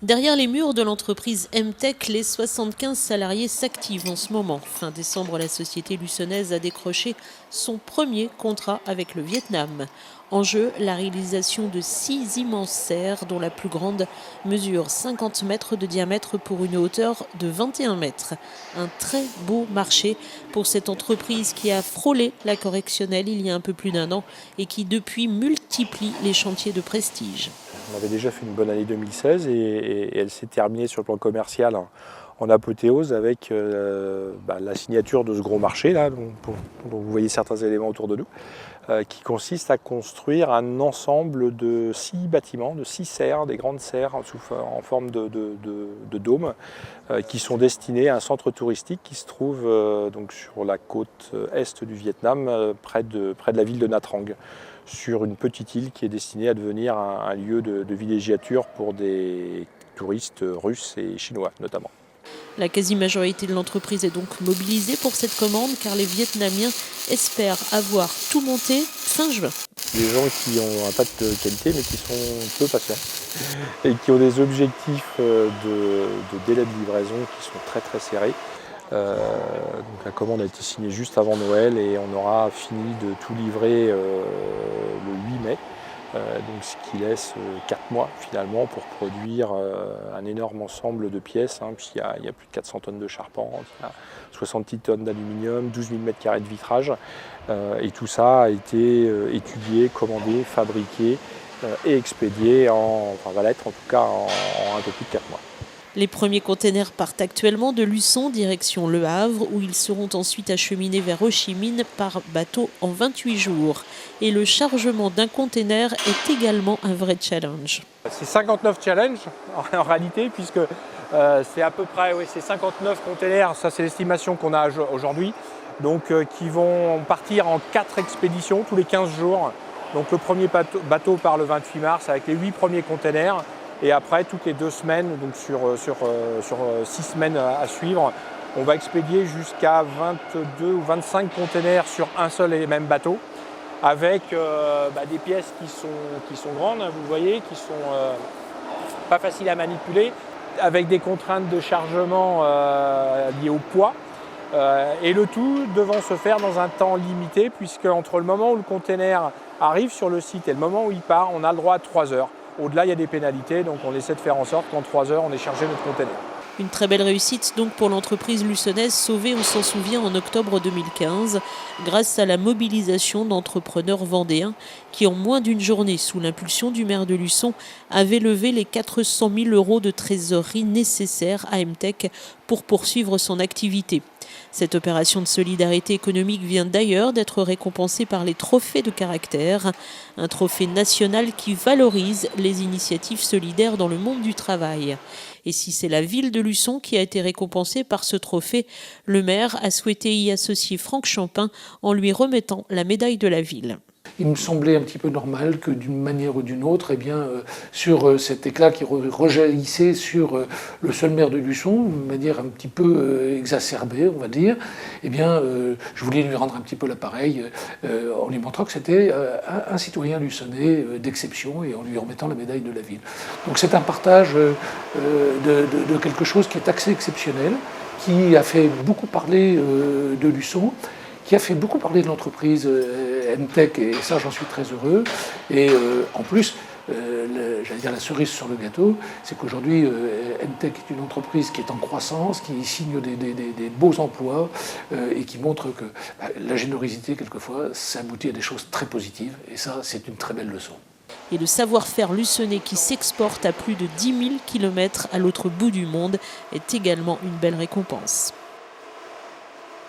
Derrière les murs de l'entreprise MTech, les 75 salariés s'activent en ce moment. Fin décembre, la société luçonnaise a décroché son premier contrat avec le Vietnam. En jeu, la réalisation de 6 immenses serres, dont la plus grande mesure 50 mètres de diamètre pour une hauteur de 21 mètres. Un très beau marché pour cette entreprise qui a frôlé la correctionnelle il y a un peu plus d'1 an et qui depuis multiplie les chantiers de prestige. On avait déjà fait une bonne année 2016 et elle s'est terminée sur le plan commercial en apothéose avec la signature de ce gros marché là, dont vous voyez certains éléments autour de nous, qui consiste à construire un ensemble de 6 bâtiments, de 6 serres, des grandes serres en forme de dôme, qui sont destinés à un centre touristique qui se trouve donc sur la côte est du Vietnam, près de la ville de Nha Trang, sur une petite île qui est destinée à devenir un lieu de villégiature pour des touristes russes et chinois notamment. La quasi-majorité de l'entreprise est donc mobilisée pour cette commande car les Vietnamiens espèrent avoir tout monté fin juin. Des gens qui ont un tas de qualité mais qui sont peu patients et qui ont des objectifs de délai de livraison qui sont très très serrés. Donc la commande a été signée juste avant Noël et on aura fini de tout livrer le 8 mai. Donc ce qui laisse 4 mois finalement pour produire un énorme ensemble de pièces, puisqu'il y a plus de 400 tonnes de charpente, il y a 66 tonnes d'aluminium, 12 000 m² de vitrage, et tout ça a été étudié, commandé, fabriqué et expédié, va l'être en tout cas en un peu plus de 4 mois. Les premiers containers partent actuellement de Luçon, direction Le Havre, où ils seront ensuite acheminés vers Ho Chi Minh par bateau en 28 jours. Et le chargement d'un container est également un vrai challenge. C'est 59 challenges en réalité, puisque c'est à peu près c'est 59 containers, ça c'est l'estimation qu'on a aujourd'hui, donc qui vont partir en 4 expéditions tous les 15 jours. Donc le premier bateau part le 28 mars avec les 8 premiers containers. Et après, toutes les 2 semaines, donc sur 6 semaines à suivre, on va expédier jusqu'à 22 ou 25 containers sur un seul et même bateau, avec des pièces qui sont grandes, vous voyez, qui sont pas faciles à manipuler, avec des contraintes de chargement liées au poids, et le tout devant se faire dans un temps limité, puisque entre le moment où le container arrive sur le site et le moment où il part, on a le droit à 3 heures. Au-delà, il y a des pénalités, donc on essaie de faire en sorte qu'en 3 heures, on ait chargé notre container. Une très belle réussite donc pour l'entreprise luçonnaise sauvée, on s'en souvient, en octobre 2015, grâce à la mobilisation d'entrepreneurs vendéens qui, en moins d'une journée, sous l'impulsion du maire de Luçon, avaient levé les 400 000 € de trésorerie nécessaires à MTech pour poursuivre son activité. Cette opération de solidarité économique vient d'ailleurs d'être récompensée par les trophées de caractère, un trophée national qui valorise les initiatives solidaires dans le monde du travail. Et si c'est la ville de Luçon qui a été récompensée par ce trophée, le maire a souhaité y associer Franck Champin en lui remettant la médaille de la ville. Il me semblait un petit peu normal que d'une manière ou d'une autre, sur cet éclat qui rejaillissait sur le seul maire de Luçon, de manière un petit peu exacerbée, on va dire, je voulais lui rendre un petit peu l'appareil en lui montrant que c'était un citoyen luçonnais d'exception et en lui remettant la médaille de la ville. Donc c'est un partage de quelque chose qui est assez exceptionnel, qui a fait beaucoup parler de Luçon, qui a fait beaucoup parler de l'entreprise MTech, et ça j'en suis très heureux. Et en plus, j'allais dire la cerise sur le gâteau, c'est qu'aujourd'hui MTech est une entreprise qui est en croissance, qui signe des beaux emplois et qui montre que la générosité quelquefois ça aboutit à des choses très positives, et ça c'est une très belle leçon. Et le savoir-faire luçonnais qui s'exporte à plus de 10 000 km à l'autre bout du monde est également une belle récompense.